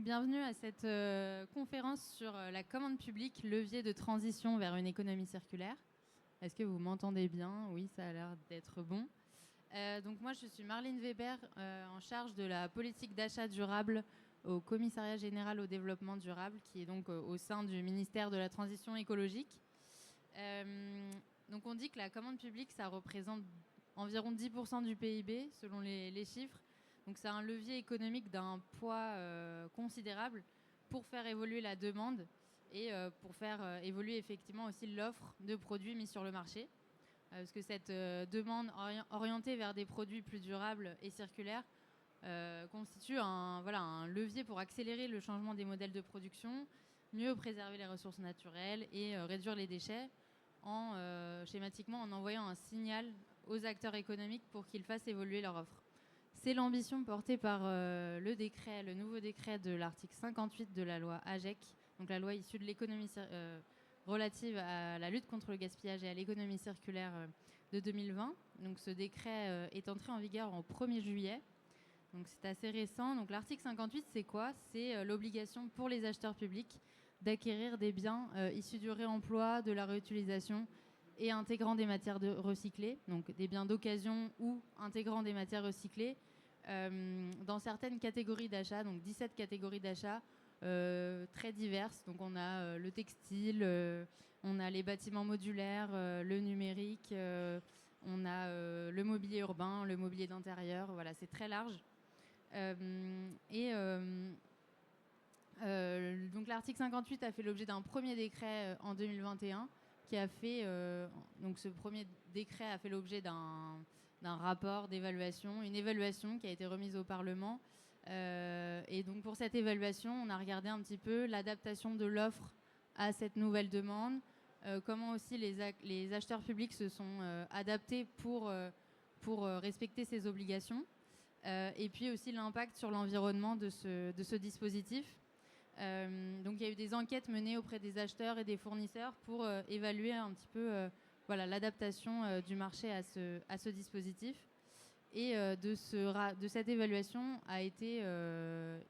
Donc bienvenue à cette conférence sur la commande publique, levier de transition vers une économie circulaire. Est-ce que vous m'entendez bien? Oui, ça a l'air d'être bon. Donc moi, je suis Marlene Weber, en charge de la politique d'achat durable au Commissariat général au développement durable, qui est donc au sein du ministère de la Transition écologique. Donc on dit que la commande publique, ça représente environ 10% du PIB, selon les chiffres. Donc c'est un levier économique d'un poids considérable pour faire évoluer la demande et pour faire évoluer effectivement aussi l'offre de produits mis sur le marché. Parce que cette demande orientée vers des produits plus durables et circulaires constitue un levier pour accélérer le changement des modèles de production, mieux préserver les ressources naturelles et réduire les déchets schématiquement en envoyant un signal aux acteurs économiques pour qu'ils fassent évoluer leur offre. C'est l'ambition portée par le nouveau décret de l'article 58 de la loi AGEC, donc la loi issue de l'économie relative à la lutte contre le gaspillage et à l'économie circulaire de 2020. Donc ce décret est entré en vigueur au 1er juillet. Donc c'est assez récent. Donc l'article 58, c'est quoi? C'est l'obligation pour les acheteurs publics d'acquérir des biens issus du réemploi, de la réutilisation et intégrant des matières recyclées, donc des biens d'occasion ou intégrant des matières recyclées, dans certaines catégories d'achat, donc 17 catégories d'achat très diverses. Donc on a le textile, on a les bâtiments modulaires, le numérique, on a le mobilier urbain, le mobilier d'intérieur, voilà, c'est très large. Donc l'article 58 a fait l'objet d'un premier décret en 2021 qui a fait donc ce premier décret a fait l'objet d'un rapport d'évaluation, une évaluation qui a été remise au Parlement. Et donc pour cette évaluation, on a regardé un petit peu l'adaptation de l'offre à cette nouvelle demande, comment aussi les acheteurs publics se sont adaptés pour respecter ces obligations, et puis aussi l'impact sur l'environnement de ce dispositif. Donc il y a eu des enquêtes menées auprès des acheteurs et des fournisseurs pour évaluer un petit peu l'adaptation du marché à ce dispositif. Et de cette évaluation a été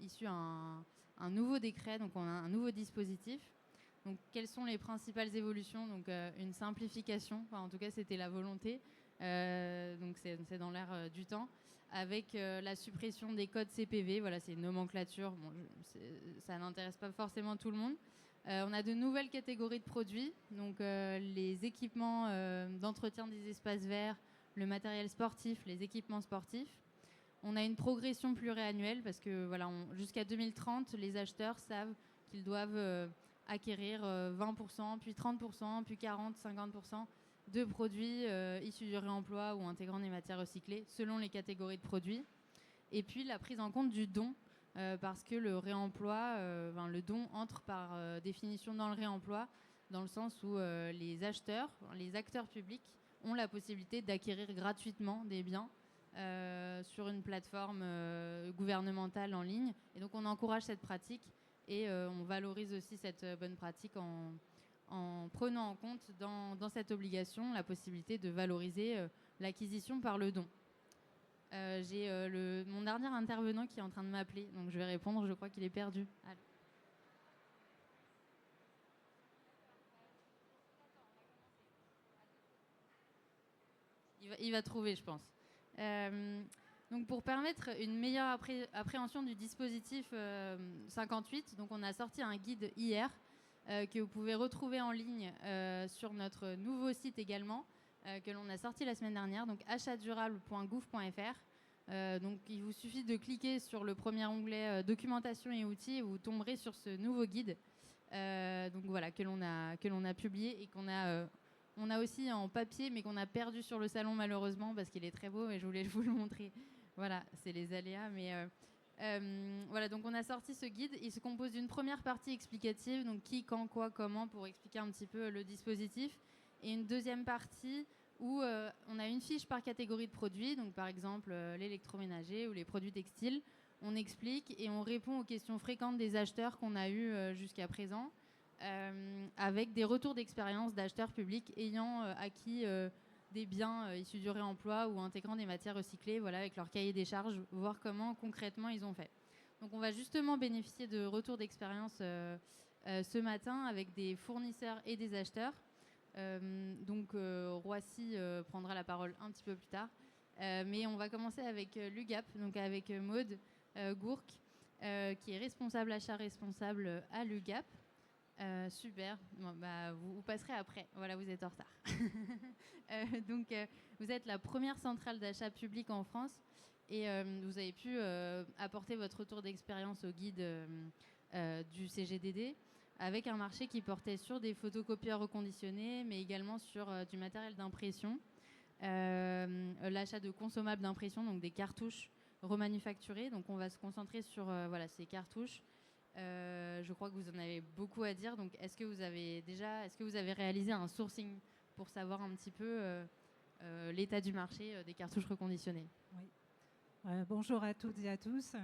issu un nouveau décret, donc on a un nouveau dispositif. Donc quelles sont les principales évolutions? Donc une simplification, en tout cas c'était la volonté, donc c'est dans l'air du temps, avec la suppression des codes CPV. Voilà, c'est une nomenclature, ça n'intéresse pas forcément tout le monde. On a de nouvelles catégories de produits, donc les équipements d'entretien des espaces verts, le matériel sportif, les équipements sportifs. On a une progression pluriannuelle parce que voilà, jusqu'à 2030, les acheteurs savent qu'ils doivent acquérir 20%, puis 30%, puis 40%, 50% de produits issus du réemploi ou intégrant des matières recyclées selon les catégories de produits. Et puis la prise en compte du don, parce que le réemploi, le don entre par définition dans le réemploi, dans le sens où les acheteurs, les acteurs publics ont la possibilité d'acquérir gratuitement des biens sur une plateforme gouvernementale en ligne. Et donc on encourage cette pratique et on valorise aussi cette bonne pratique en prenant en compte dans cette obligation la possibilité de valoriser l'acquisition par le don. J'ai mon dernier intervenant qui est en train de m'appeler, donc je vais répondre, je crois qu'il est perdu. Allez. Il va trouver, je pense. Donc pour permettre une meilleure appréhension du dispositif 58, donc on a sorti un guide hier que vous pouvez retrouver en ligne sur notre nouveau site également, que l'on a sorti la semaine dernière, donc achatdurable.gouv.fr. Donc il vous suffit de cliquer sur le premier onglet documentation et outils et vous tomberez sur ce nouveau guide donc voilà, que l'on a publié et on a aussi en papier, mais qu'on a perdu sur le salon malheureusement parce qu'il est très beau et je voulais vous le montrer. Voilà, c'est les aléas. Mais voilà, donc on a sorti ce guide. Il se compose d'une première partie explicative, donc qui, quand, quoi, comment, pour expliquer un petit peu le dispositif. Et une deuxième partie où on a une fiche par catégorie de produits, donc par exemple l'électroménager ou les produits textiles. On explique et on répond aux questions fréquentes des acheteurs qu'on a eues jusqu'à présent. Avec des retours d'expérience d'acheteurs publics ayant acquis des biens issus du réemploi ou intégrant des matières recyclées, voilà, avec leur cahier des charges, voir comment concrètement ils ont fait. Donc on va justement bénéficier de retours d'expérience ce matin avec des fournisseurs et des acheteurs. Roissy prendra la parole un petit peu plus tard. Mais on va commencer avec l'UGAP, donc avec Maude Gourc, qui est responsable achat responsable à l'UGAP. Super, bon, vous passerez après. Voilà, vous êtes en retard. Vous êtes la première centrale d'achat public en France et vous avez pu apporter votre retour d'expérience au guide du CGDD avec un marché qui portait sur des photocopieurs reconditionnés, mais également sur du matériel d'impression, l'achat de consommables d'impression, donc des cartouches remanufacturées. Donc on va se concentrer sur ces cartouches. Je crois que vous en avez beaucoup à dire. Donc, est-ce que vous avez réalisé un sourcing pour savoir un petit peu l'état du marché des cartouches reconditionnées? Oui. Bonjour à toutes et à tous.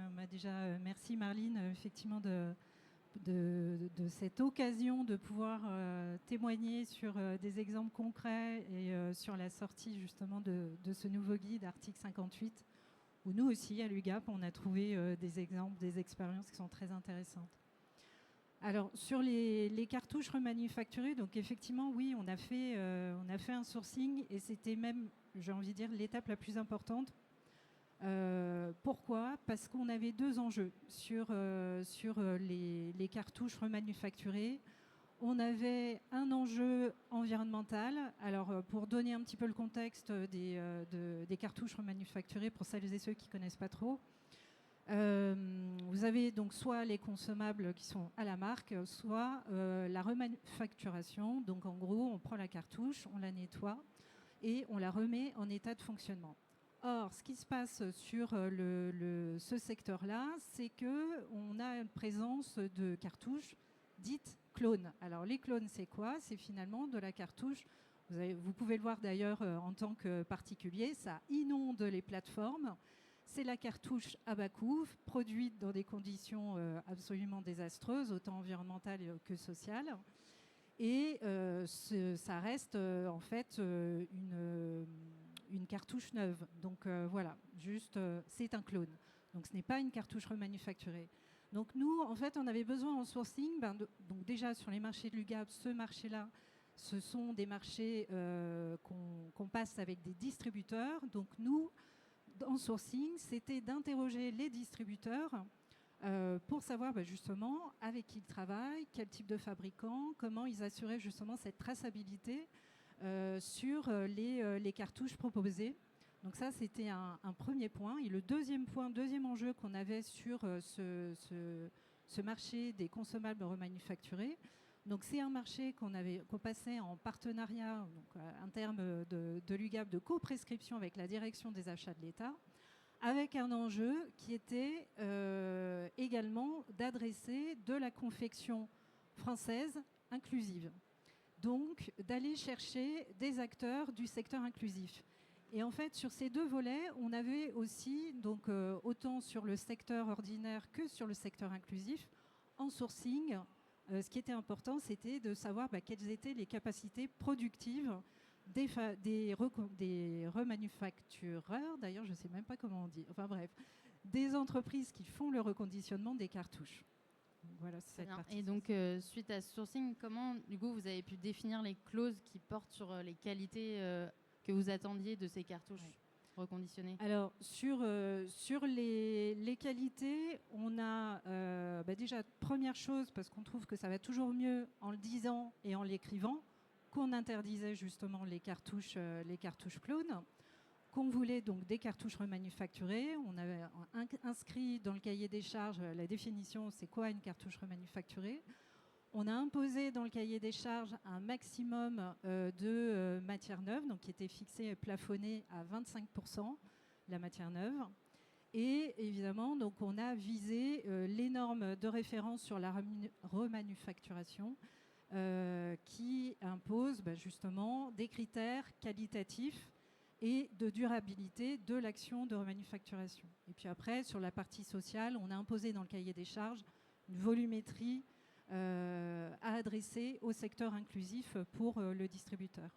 Merci Marline, effectivement, de cette occasion de pouvoir témoigner sur des exemples concrets et sur la sortie justement de ce nouveau guide article 58. Où nous aussi, à l'UGAP, on a trouvé des exemples, des expériences qui sont très intéressantes. Alors, sur les cartouches remanufacturées, donc effectivement, oui, on a fait un sourcing et c'était même, j'ai envie de dire, l'étape la plus importante. Pourquoi ? Parce qu'on avait deux enjeux sur les cartouches remanufacturées. On avait un enjeu environnemental. Alors, pour donner un petit peu le contexte des cartouches remanufacturées, pour celles et ceux qui ne connaissent pas trop, vous avez donc soit les consommables qui sont à la marque, soit la remanufacturation. Donc, en gros, on prend la cartouche, on la nettoie et on la remet en état de fonctionnement. Or, ce qui se passe sur ce secteur-là, c'est qu'on a une présence de cartouches dites clones. Alors les clones, c'est quoi ? C'est finalement de la cartouche. Vous pouvez le voir d'ailleurs en tant que particulier, ça inonde les plateformes. C'est la cartouche à bas coût, produite dans des conditions absolument désastreuses, autant environnementales que sociales. Et ça reste en fait une cartouche neuve. Donc voilà, c'est un clone. Donc ce n'est pas une cartouche remanufacturée. Donc nous, en fait, on avait besoin en sourcing, donc déjà sur les marchés de l'UGAP, ce marché-là, ce sont des marchés qu'on passe avec des distributeurs. Donc nous, en sourcing, c'était d'interroger les distributeurs pour savoir justement avec qui ils travaillent, quel type de fabricant, comment ils assuraient justement cette traçabilité sur les cartouches proposées. Donc ça, c'était un premier point. Et le deuxième enjeu qu'on avait sur ce marché des consommables remanufacturés, donc c'est un marché qu'on passait en partenariat, donc un terme de l'UGAP, de co-prescription avec la direction des achats de l'État, avec un enjeu qui était également d'adresser de la confection française inclusive. Donc d'aller chercher des acteurs du secteur inclusif. Et en fait, sur ces deux volets, on avait aussi, donc autant sur le secteur ordinaire que sur le secteur inclusif, en sourcing, ce qui était important, c'était de savoir quelles étaient les capacités productives des remanufactureurs, d'ailleurs je ne sais même pas comment on dit, enfin bref, des entreprises qui font le reconditionnement des cartouches. Donc, voilà, c'est cette partie. Et donc, suite à ce sourcing, comment, du coup, vous avez pu définir les clauses qui portent sur les qualités que vous attendiez de ces cartouches reconditionnées ? Alors, sur les qualités, on a déjà, première chose, parce qu'on trouve que ça va toujours mieux en le disant et en l'écrivant, qu'on interdisait justement les cartouches clones, qu'on voulait donc des cartouches remanufacturées. On avait inscrit dans le cahier des charges la définition, c'est quoi une cartouche remanufacturée. On a imposé dans le cahier des charges un maximum de matière neuve, donc qui était fixé, plafonné à 25%, la matière neuve. Et évidemment, donc, on a visé les normes de référence sur la remanufacturation qui imposent justement des critères qualitatifs et de durabilité de l'action de remanufacturation. Et puis après, sur la partie sociale, on a imposé dans le cahier des charges une volumétrie à adresser au secteur inclusif pour le distributeur.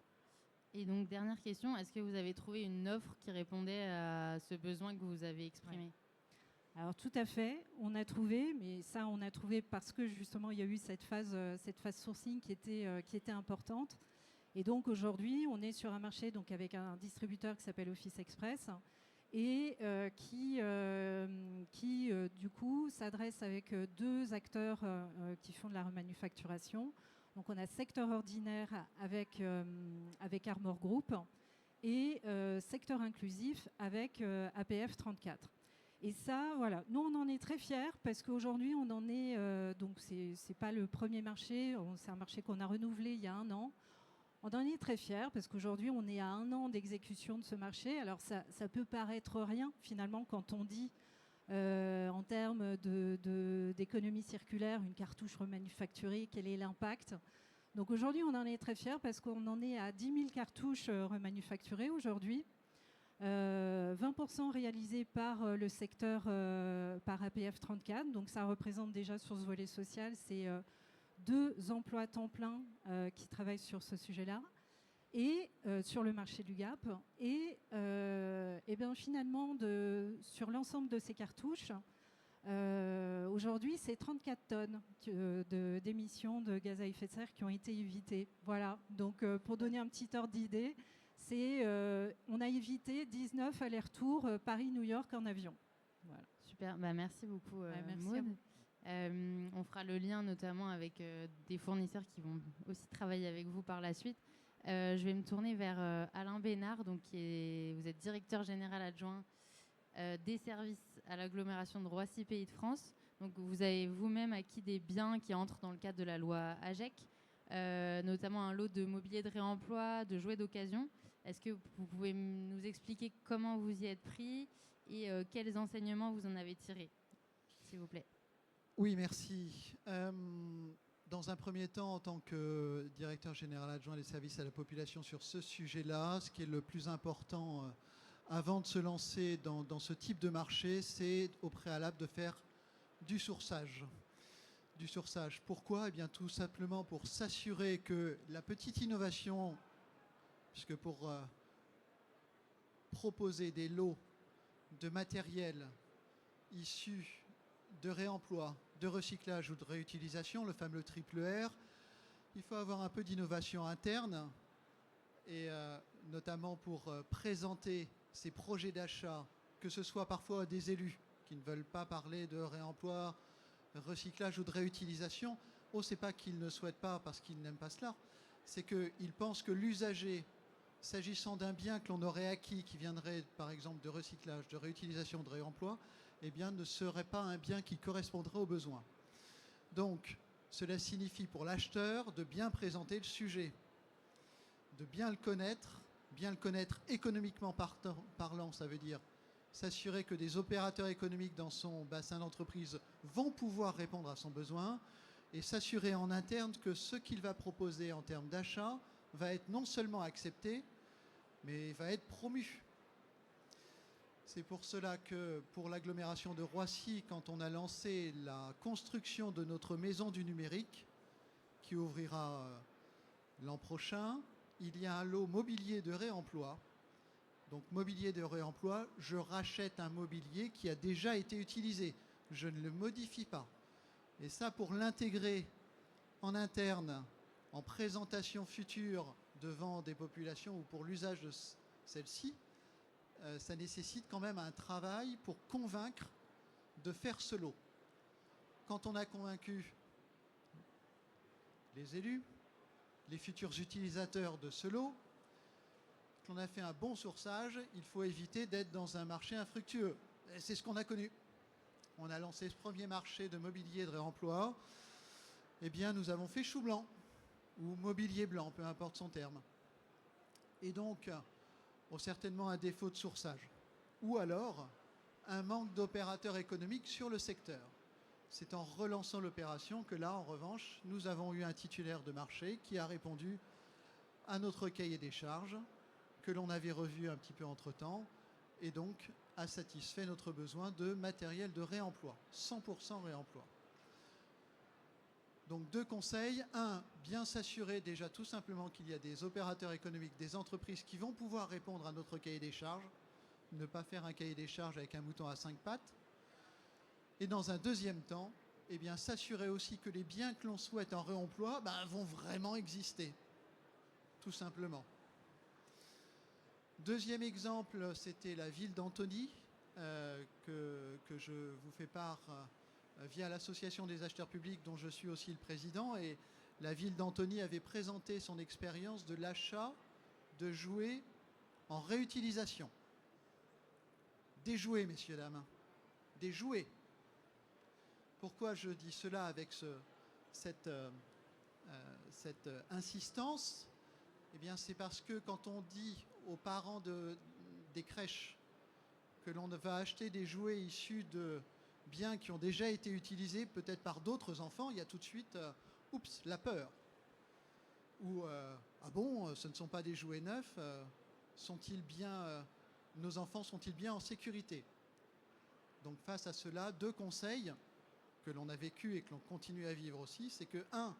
Et donc, dernière question, est-ce que vous avez trouvé une offre qui répondait à ce besoin que vous avez exprimé ? Alors tout à fait, on a trouvé, mais ça on a trouvé parce que justement il y a eu cette phase sourcing qui était importante. Et donc aujourd'hui on est sur un marché donc, avec un distributeur qui s'appelle Office Express et qui du coup s'adresse avec deux acteurs qui font de la remanufacturation. Donc on a secteur ordinaire avec Armor Group et secteur inclusif avec APF 34. Et ça, voilà, nous on en est très fiers parce qu'aujourd'hui on en est, donc c'est pas le premier marché, c'est un marché qu'on a renouvelé il y a 1 an. On en est très fiers parce qu'aujourd'hui on est à 1 an d'exécution de ce marché. Alors ça peut paraître rien finalement quand on dit en termes d'économie circulaire, une cartouche remanufacturée, quel est l'impact. Donc aujourd'hui on en est très fiers parce qu'on en est à 10 000 cartouches remanufacturées aujourd'hui. 20% réalisés par le secteur, par APF 34. Donc ça représente déjà sur ce volet social, c'est 2 emplois à temps plein qui travaillent sur ce sujet-là et sur le marché du Gap. Et bien finalement, sur l'ensemble de ces cartouches, aujourd'hui, c'est 34 tonnes d'émissions de gaz à effet de serre qui ont été évitées. Voilà, donc pour donner un petit ordre d'idée, on a évité 19 allers-retours Paris-New York en avion. Voilà. Super, merci beaucoup merci Maud. On fera le lien notamment avec des fournisseurs qui vont aussi travailler avec vous par la suite. Je vais me tourner vers Alain Bénard, donc, vous êtes directeur général adjoint des services à l'agglomération de Roissy Pays de France. Donc vous avez vous-même acquis des biens qui entrent dans le cadre de la loi AGEC, notamment un lot de mobilier de réemploi, de jouets d'occasion. Est-ce que vous pouvez nous expliquer comment vous y êtes pris et quels enseignements vous en avez tirés, s'il vous plaît? Oui, merci. Dans un premier temps, en tant que directeur général adjoint des services à la population sur ce sujet-là, ce qui est le plus important avant de se lancer dans ce type de marché, c'est au préalable de faire du sourçage. Du sourçage. Pourquoi ? Eh bien, tout simplement pour s'assurer que la petite innovation, puisque pour proposer des lots de matériel issus de réemploi, de recyclage ou de réutilisation, le fameux triple R, il faut avoir un peu d'innovation interne et notamment pour présenter ces projets d'achat, que ce soit parfois des élus qui ne veulent pas parler de réemploi, recyclage ou de réutilisation. C'est pas qu'ils ne souhaitent pas parce qu'ils n'aiment pas cela, c'est qu'ils pensent que l'usager, s'agissant d'un bien que l'on aurait acquis, qui viendrait par exemple de recyclage, de réutilisation, de réemploi, eh bien, ne serait pas un bien qui correspondrait aux besoins. Donc, cela signifie pour l'acheteur de bien présenter le sujet, de bien le connaître économiquement parlant, ça veut dire s'assurer que des opérateurs économiques dans son bassin d'entreprise vont pouvoir répondre à son besoin et s'assurer en interne que ce qu'il va proposer en termes d'achat va être non seulement accepté, mais va être promu. C'est pour cela que pour l'agglomération de Roissy, quand on a lancé la construction de notre maison du numérique, qui ouvrira l'an prochain, il y a un lot mobilier de réemploi. Donc mobilier de réemploi, je rachète un mobilier qui a déjà été utilisé. Je ne le modifie pas. Et ça, pour l'intégrer en interne, en présentation future devant des populations ou pour l'usage de celles-ci, ça nécessite quand même un travail pour convaincre de faire ce lot. Quand on a convaincu les élus, les futurs utilisateurs de ce lot, qu'on a fait un bon sourçage, il faut éviter d'être dans un marché infructueux. Et c'est ce qu'on a connu. On a lancé ce premier marché de mobilier de réemploi. Eh bien, nous avons fait chou blanc, ou mobilier blanc, peu importe son terme. Et donc, certainement un défaut de sourçage. Ou alors, un manque d'opérateurs économiques sur le secteur. C'est en relançant l'opération que là, en revanche, nous avons eu un titulaire de marché qui a répondu à notre cahier des charges, que l'on avait revu un petit peu entre-temps, et donc a satisfait notre besoin de matériel de réemploi, 100% réemploi. Donc 2 conseils. 1, bien s'assurer déjà tout simplement qu'il y a des opérateurs économiques, des entreprises qui vont pouvoir répondre à notre cahier des charges, ne pas faire un cahier des charges avec un mouton à 5 pattes. Et dans un deuxième temps, eh bien, s'assurer aussi que les biens que l'on souhaite en réemploi vont vraiment exister, tout simplement. Deuxième exemple, c'était la ville d'Antony, que je vous fais part via l'association des acheteurs publics dont je suis aussi le président. Et la ville d'Antony avait présenté son expérience de l'achat de jouets en réutilisation. Des jouets, messieurs, dames. Des jouets. Pourquoi je dis cela avec cette insistance? Eh bien, c'est parce que quand on dit aux parents des crèches que l'on va acheter des jouets issus de biens qui ont déjà été utilisés, peut-être par d'autres enfants, il y a tout de suite, oups, la peur. Ou, ah bon, ce ne sont pas des jouets neufs, nos enfants sont-ils bien en sécurité? Donc face à cela, 2 conseils que l'on a vécu et que l'on continue à vivre aussi, c'est que 1,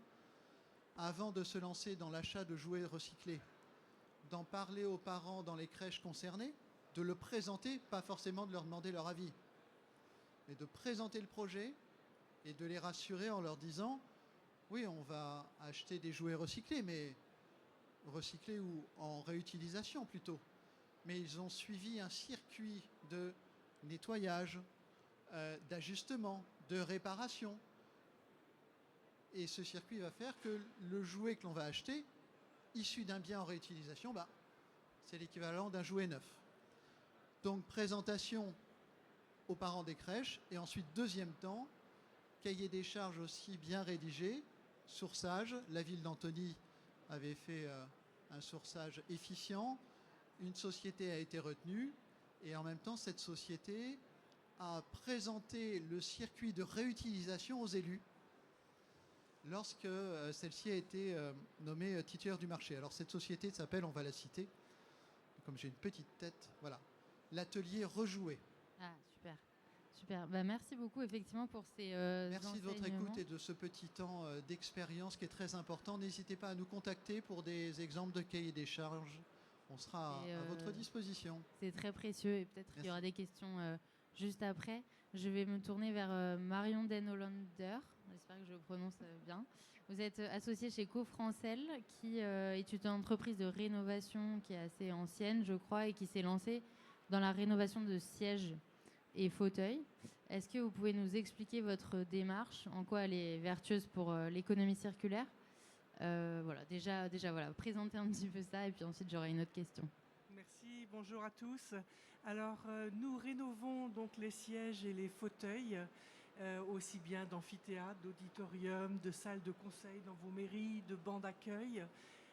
avant de se lancer dans l'achat de jouets recyclés, d'en parler aux parents dans les crèches concernées, de le présenter, pas forcément de leur demander leur avis, mais de présenter le projet et de les rassurer en leur disant « Oui, on va acheter des jouets recyclés, mais recyclés ou en réutilisation plutôt. » Mais ils ont suivi un circuit de nettoyage, d'ajustement, de réparation. Et ce circuit va faire que le jouet que l'on va acheter, issu d'un bien en réutilisation, c'est l'équivalent d'un jouet neuf. Donc présentation aux parents des crèches, et ensuite deuxième temps, cahier des charges aussi bien rédigé, sourçage. La ville d'Antony avait fait un sourçage efficient, une société a été retenue, et en même temps cette société a présenté le circuit de réutilisation aux élus lorsque celle-ci a été nommée titulaire du marché. Alors cette société s'appelle, on va la citer, comme j'ai une petite tête, voilà, l'atelier Rejoué. Ah, super. Super. Merci beaucoup effectivement pour ces Merci de votre écoute et de ce petit temps d'expérience qui est très important. N'hésitez pas à nous contacter pour des exemples de cahiers des charges. On sera à votre disposition. C'est très précieux et peut-être qu'il y aura des questions juste après. Je vais me tourner vers Marion Den Hollander. J'espère que je le prononce bien. Vous êtes associée chez Cofrancel, qui est une entreprise de rénovation qui est assez ancienne, je crois, et qui s'est lancée dans la rénovation de sièges et fauteuils. Est-ce que vous pouvez nous expliquer votre démarche, en quoi elle est vertueuse pour l'économie circulaire? Voilà, déjà, voilà, présentez un petit peu ça et puis ensuite j'aurai une autre question. Merci, bonjour à tous. Alors, nous rénovons donc les sièges et les fauteuils, aussi bien d'amphithéâtres, d'auditoriums, de salles de conseil dans vos mairies, de bancs d'accueil.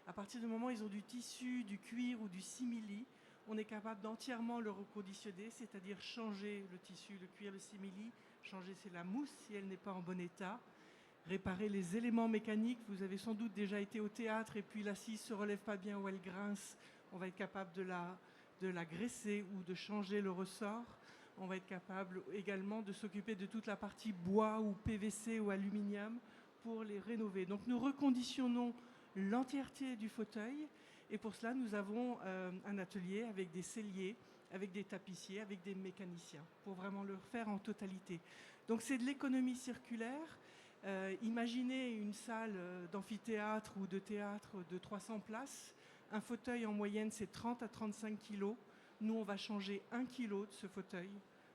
À partir du moment où ils ont du tissu, du cuir ou du simili, on est capable d'entièrement le reconditionner, c'est-à-dire changer le tissu, le cuir, le simili, changer la mousse si elle n'est pas en bon état, réparer les éléments mécaniques. Vous avez sans doute déjà été au théâtre et puis l'assise ne se relève pas bien ou elle grince. On va être capable de la graisser ou de changer le ressort. On va être capable également de s'occuper de toute la partie bois ou PVC ou aluminium pour les rénover. Donc nous reconditionnons l'entièreté du fauteuil et pour cela nous avons un atelier avec des selliers, avec des tapissiers, avec des mécaniciens pour vraiment le refaire en totalité. Donc c'est de l'économie circulaire. Imaginez une salle d'amphithéâtre ou de théâtre de 300 places. Un fauteuil en moyenne c'est 30 à 35 kilos. Nous on va changer 1 kilo de ce fauteuil,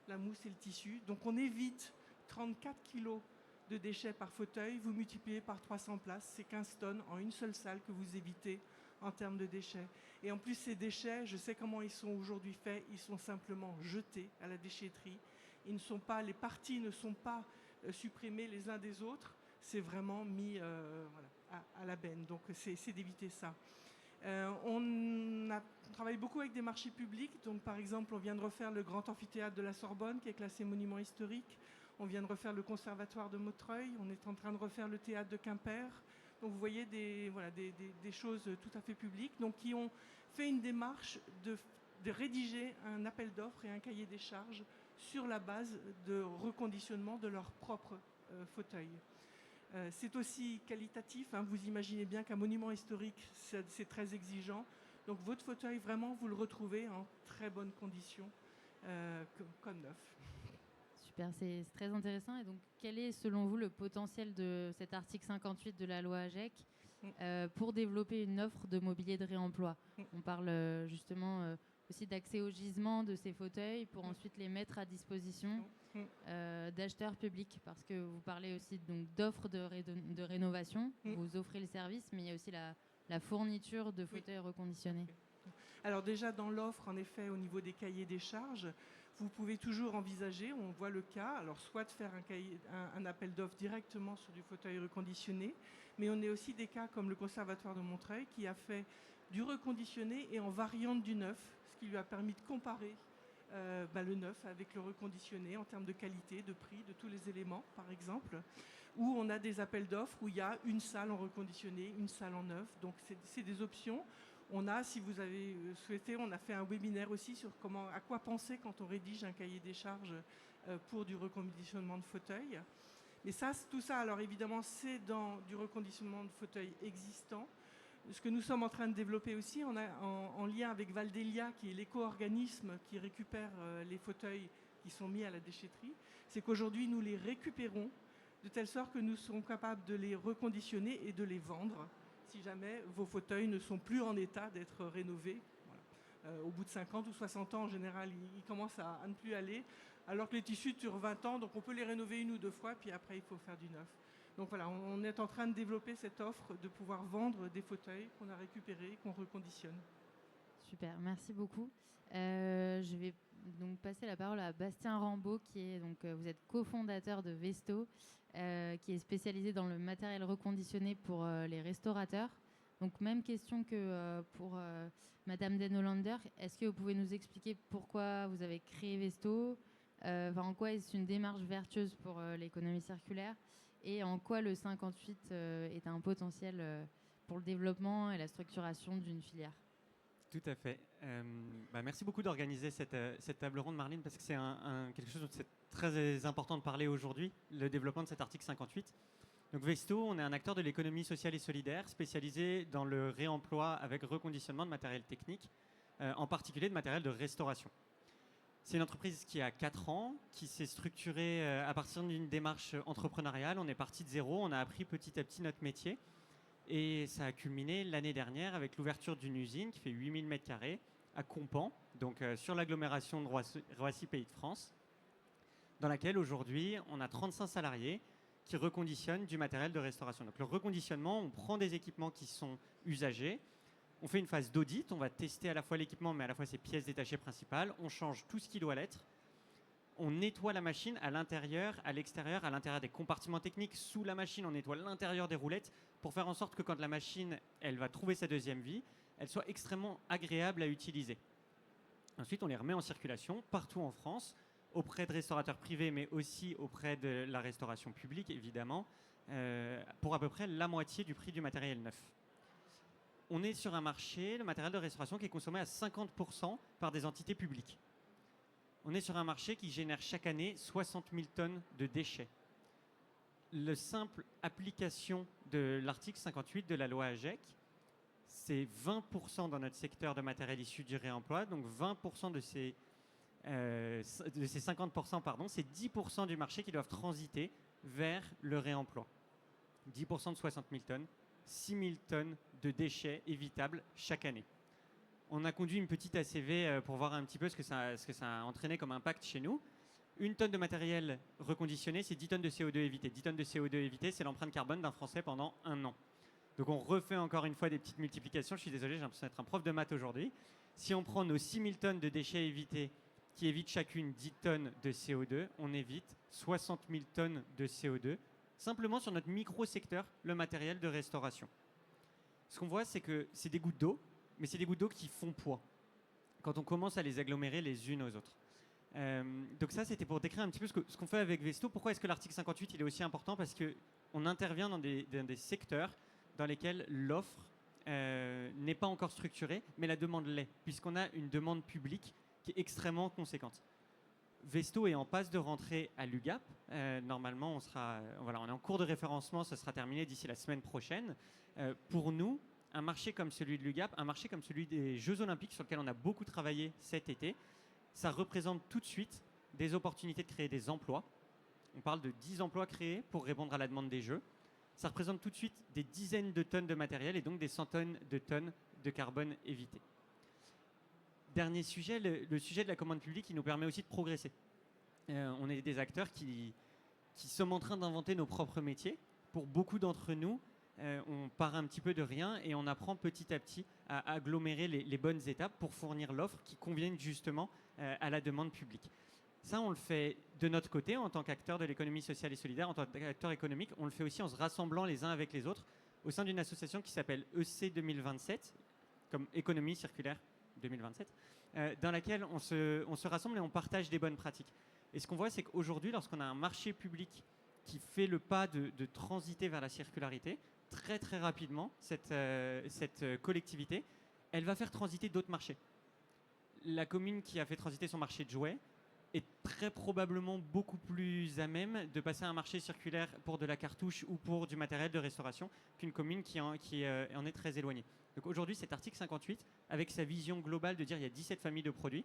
la mousse et le tissu. Donc on évite 34 kilos de déchets par fauteuil. Vous multipliez par 300 places, c'est 15 tonnes en une seule salle que vous évitez en termes de déchets. Et en plus ces déchets, je sais comment ils sont aujourd'hui faits, ils sont simplement jetés à la déchetterie. Les parties ne sont pas supprimées les uns des autres, c'est vraiment mis à la benne. Donc c'est d'éviter ça. On travaille beaucoup avec des marchés publics. Donc par exemple, on vient de refaire le grand amphithéâtre de la Sorbonne qui est classé monument historique. On vient de refaire le conservatoire de Montreuil. On est en train de refaire le théâtre de Quimper. Donc vous voyez des choses tout à fait publiques, donc qui ont fait une démarche de rédiger un appel d'offres et un cahier des charges sur la base de reconditionnement de leur propre fauteuil. C'est aussi qualitatif, hein. Vous imaginez bien qu'un monument historique, c'est très exigeant. Donc votre fauteuil, vraiment, vous le retrouvez en très bonne condition, comme neuf. Super, c'est très intéressant. Et donc, quel est, selon vous, le potentiel de cet article 58 de la loi AGEC pour développer une offre de mobilier de réemploi? On parle justement aussi d'accès au gisement de ces fauteuils pour ensuite les mettre à disposition d'acheteurs publics, parce que vous parlez aussi donc d'offres de rénovation, vous offrez le service, mais il y a aussi la fourniture de fauteuils reconditionnés. Alors déjà dans l'offre, en effet, au niveau des cahiers des charges, vous pouvez toujours envisager, on voit le cas, alors soit de faire un appel d'offres directement sur du fauteuil reconditionné, mais on a aussi des cas comme le Conservatoire de Montreuil qui a fait du reconditionné et en variante du neuf, ce qui lui a permis de comparer le neuf avec le reconditionné en termes de qualité, de prix, de tous les éléments par exemple, où on a des appels d'offres où il y a une salle en reconditionné, une salle en neuf, donc c'est des options. On a, si vous avez souhaité, on a fait un webinaire aussi sur à quoi penser quand on rédige un cahier des charges pour du reconditionnement de fauteuil. Mais tout ça, alors évidemment, c'est dans du reconditionnement de fauteuil existant. Ce que nous sommes en train de développer aussi, en lien avec Valdelia, qui est l'éco-organisme qui récupère les fauteuils qui sont mis à la déchetterie, c'est qu'aujourd'hui, nous les récupérons de telle sorte que nous serons capables de les reconditionner et de les vendre si jamais vos fauteuils ne sont plus en état d'être rénovés. Voilà. Au bout de 50 ou 60 ans, en général, ils commencent à ne plus aller, alors que les tissus durent 20 ans, donc on peut les rénover 1 ou 2 fois, puis après, il faut faire du neuf. Donc voilà, on est en train de développer cette offre de pouvoir vendre des fauteuils qu'on a récupérés, qu'on reconditionne. Super, merci beaucoup. Je vais donc passer la parole à Bastien Rambaud, qui est vous êtes cofondateur de Vesto, qui est spécialisé dans le matériel reconditionné pour les restaurateurs. Donc même question que pour Madame Den Hollander. Est-ce que vous pouvez nous expliquer pourquoi vous avez créé Vesto, en quoi est-ce une démarche vertueuse pour l'économie circulaire, et en quoi le 58 est un potentiel pour le développement et la structuration d'une filière? Tout à fait. Merci beaucoup d'organiser cette table ronde, Marlene, parce que c'est quelque chose dont c'est très important de parler aujourd'hui, le développement de cet article 58. Donc Vesto, on est un acteur de l'économie sociale et solidaire spécialisé dans le réemploi avec reconditionnement de matériel technique, en particulier de matériel de restauration. C'est une entreprise qui a 4 ans, qui s'est structurée à partir d'une démarche entrepreneuriale. On est parti de zéro, on a appris petit à petit notre métier. Et ça a culminé l'année dernière avec l'ouverture d'une usine qui fait 8000 m² à Compan, donc sur l'agglomération de Roissy, Pays de France, dans laquelle aujourd'hui on a 35 salariés qui reconditionnent du matériel de restauration. Donc le reconditionnement, on prend des équipements qui sont usagés, on fait une phase d'audit, on va tester à la fois l'équipement mais à la fois ses pièces détachées principales, on change tout ce qui doit l'être, on nettoie la machine à l'intérieur, à l'extérieur, à l'intérieur des compartiments techniques, sous la machine on nettoie l'intérieur des roulettes pour faire en sorte que quand la machine elle va trouver sa deuxième vie, elle soit extrêmement agréable à utiliser. Ensuite on les remet en circulation partout en France, auprès de restaurateurs privés mais aussi auprès de la restauration publique évidemment, pour à peu près la moitié du prix du matériel neuf. On est sur un marché, le matériel de restauration, qui est consommé à 50% par des entités publiques. On est sur un marché qui génère chaque année 60 000 tonnes de déchets. La simple application de l'article 58 de la loi AGEC, c'est 20% dans notre secteur de matériel issu du réemploi, donc 20% de ces 50%, c'est 10% du marché qui doivent transiter vers le réemploi. 10% de 60 000 tonnes, 6 000 tonnes de déchets évitables chaque année. On a conduit une petite ACV pour voir un petit peu ce que ça a entraîné comme impact chez nous. 1 tonne de matériel reconditionné, c'est 10 tonnes de CO2 évitées. 10 tonnes de CO2 évitées, c'est l'empreinte carbone d'un Français pendant 1 an. Donc on refait encore une fois des petites multiplications. Je suis désolé, j'ai l'impression d'être un prof de maths aujourd'hui. Si on prend nos 6 000 tonnes de déchets évités, qui évitent chacune 10 tonnes de CO2, on évite 60 000 tonnes de CO2, simplement sur notre micro-secteur, le matériel de restauration. Ce qu'on voit, c'est que c'est des gouttes d'eau, mais c'est des gouttes d'eau qui font poids, quand on commence à les agglomérer les unes aux autres. Donc ça, c'était pour décrire un petit peu ce qu'on fait avec Vesto. Pourquoi est-ce que l'article 58 il est aussi important? Parce qu'on intervient dans des secteurs dans lesquels l'offre n'est pas encore structurée, mais la demande l'est, puisqu'on a une demande publique qui est extrêmement conséquente. Vesto est en passe de rentrer à l'UGAP. Normalement, on est en cours de référencement, ça sera terminé d'ici la semaine prochaine. Pour nous, un marché comme celui de l'UGAP, un marché comme celui des Jeux Olympiques sur lequel on a beaucoup travaillé cet été, ça représente tout de suite des opportunités de créer des emplois. On parle de 10 emplois créés pour répondre à la demande des jeux. Ça représente tout de suite des dizaines de tonnes de matériel et donc des centaines de tonnes de carbone évité. Dernier sujet, le sujet de la commande publique qui nous permet aussi de progresser. On est des acteurs qui sommes en train d'inventer nos propres métiers. Pour beaucoup d'entre nous, on part un petit peu de rien et on apprend petit à petit à agglomérer les bonnes étapes pour fournir l'offre qui convienne justement à la demande publique. Ça, on le fait de notre côté en tant qu'acteur de l'économie sociale et solidaire, en tant qu'acteur économique. On le fait aussi en se rassemblant les uns avec les autres au sein d'une association qui s'appelle EC 2027, comme Économie circulaire 2027, dans laquelle on se rassemble et on partage des bonnes pratiques. Et ce qu'on voit, c'est qu'aujourd'hui, lorsqu'on a un marché public qui fait le pas de transiter vers la circularité, très très rapidement, cette collectivité, elle va faire transiter d'autres marchés. La commune qui a fait transiter son marché de jouets est très probablement beaucoup plus à même de passer à un marché circulaire pour de la cartouche ou pour du matériel de restauration qu'une commune qui en est très éloignée. Donc aujourd'hui, cet article 58, avec sa vision globale de dire il y a 17 familles de produits,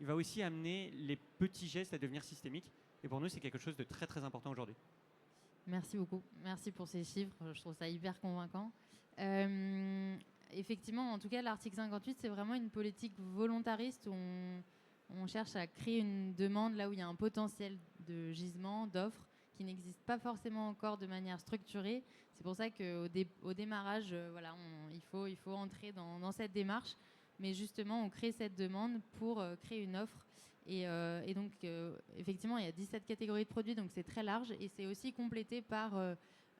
il va aussi amener les petits gestes à devenir systémiques. Et pour nous, c'est quelque chose de très très important aujourd'hui. Merci beaucoup. Merci pour ces chiffres. Je trouve ça hyper convaincant. Effectivement, en tout cas, l'article 58, c'est vraiment une politique volontariste où on cherche à créer une demande là où il y a un potentiel de gisement, d'offres qui n'existe pas forcément encore de manière structurée. C'est pour ça qu'au démarrage, voilà, il faut entrer dans cette démarche. Mais justement, on crée cette demande pour créer une offre. Et donc, effectivement, il y a 17 catégories de produits, donc c'est très large. Et c'est aussi complété par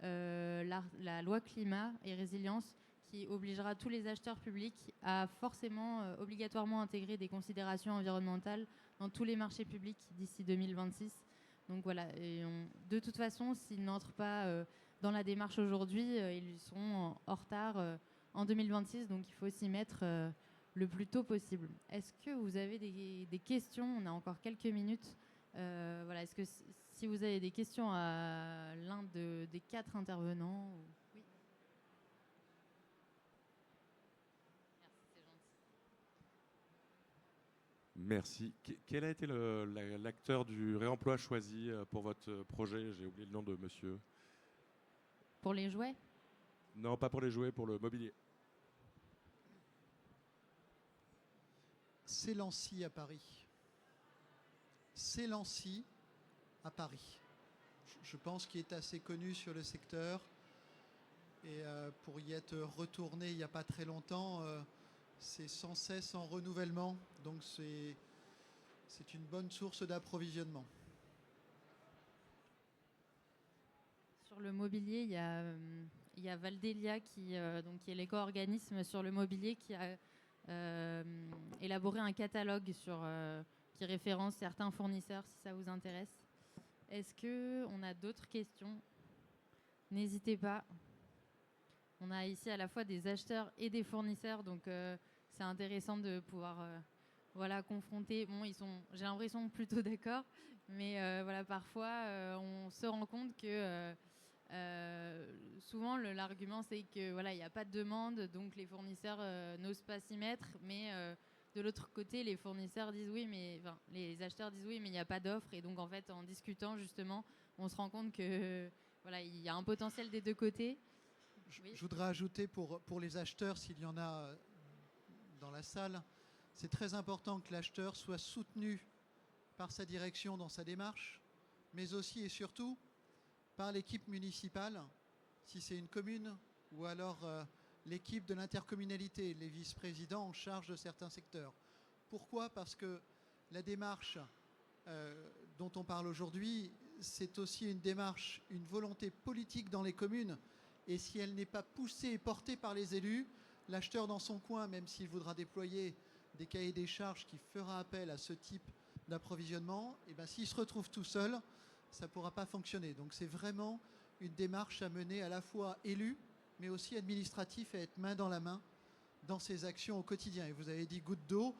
la loi climat et résilience qui obligera tous les acheteurs publics à forcément, obligatoirement intégrer des considérations environnementales dans tous les marchés publics d'ici 2026. Donc voilà, de toute façon, s'ils n'entrent pas dans la démarche aujourd'hui, ils seront en retard en 2026. Donc il faut s'y mettre le plus tôt possible. Est-ce que vous avez des questions ? On a encore quelques minutes. Voilà, est-ce que si vous avez des questions à l'un des 4 intervenants Oui. Merci. Quel a été l'acteur du réemploi choisi pour votre projet ? J'ai oublié le nom de monsieur. Pour les jouets ? Non, pas pour les jouets, pour le mobilier. C'est Lancy à Paris. C'est Lancy à Paris. Je pense qu'il est assez connu sur le secteur. Et pour y être retourné il n'y a pas très longtemps, c'est sans cesse en renouvellement. Donc c'est une bonne source d'approvisionnement. Sur le mobilier, il y a Valdelia qui est l'éco-organisme sur le mobilier qui a élaborer un catalogue qui référence certains fournisseurs si ça vous intéresse. Est-ce qu'on a d'autres questions ? N'hésitez pas. On a ici à la fois des acheteurs et des fournisseurs, donc c'est intéressant de pouvoir confronter. Bon, j'ai l'impression plutôt d'accord, mais voilà, parfois on se rend compte que souvent l'argument c'est que voilà, il n'y a pas de demande, donc les fournisseurs n'osent pas s'y mettre, mais de l'autre côté les fournisseurs disent oui, les acheteurs disent oui, mais il n'y a pas d'offre, et donc en fait en discutant justement on se rend compte que voilà, il y a un potentiel des deux côtés. Je voudrais ajouter pour les acheteurs, s'il y en a dans la salle, c'est très important que l'acheteur soit soutenu par sa direction dans sa démarche, mais aussi et surtout par l'équipe municipale, si c'est une commune, ou alors l'équipe de l'intercommunalité, les vice-présidents en charge de certains secteurs. Pourquoi ? Parce que la démarche dont on parle aujourd'hui, c'est aussi une démarche, une volonté politique dans les communes, et si elle n'est pas poussée et portée par les élus, l'acheteur dans son coin, même s'il voudra déployer des cahiers des charges qui fera appel à ce type d'approvisionnement, et ben, s'il se retrouve tout seul, ça ne pourra pas fonctionner. Donc c'est vraiment une démarche à mener à la fois élu, mais aussi administratif, et être main dans la main dans ses actions au quotidien. Et vous avez dit goutte d'eau,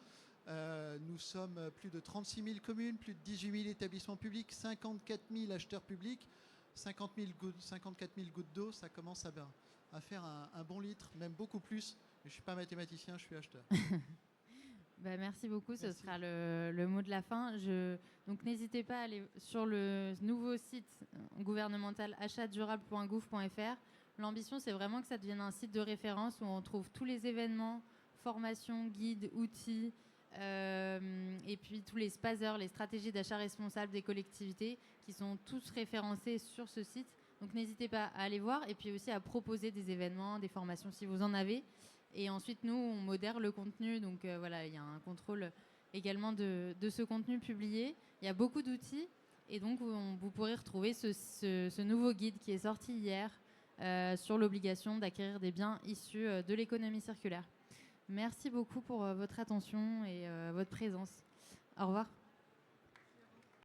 nous sommes plus de 36 000 communes, plus de 18 000 établissements publics, 54 000 acheteurs publics, 54 000 gouttes d'eau, ça commence à faire un bon litre, même beaucoup plus. Mais je ne suis pas mathématicien, je suis acheteur. Merci beaucoup, ce Merci. sera le mot de la fin. Donc n'hésitez pas à aller sur le nouveau site gouvernemental achatdurable.gouv.fr. L'ambition, c'est vraiment que ça devienne un site de référence où on trouve tous les événements, formations, guides, outils, et puis tous les SPASER, les stratégies d'achat responsable des collectivités, qui sont tous référencés sur ce site. Donc n'hésitez pas à aller voir et puis aussi à proposer des événements, des formations si vous en avez. Et ensuite, nous, on modère le contenu. Donc voilà, il y a un contrôle également de ce contenu publié. Il y a beaucoup d'outils. Et donc, vous pourrez retrouver ce nouveau guide qui est sorti hier sur l'obligation d'acquérir des biens issus de l'économie circulaire. Merci beaucoup pour votre attention et votre présence. Au revoir.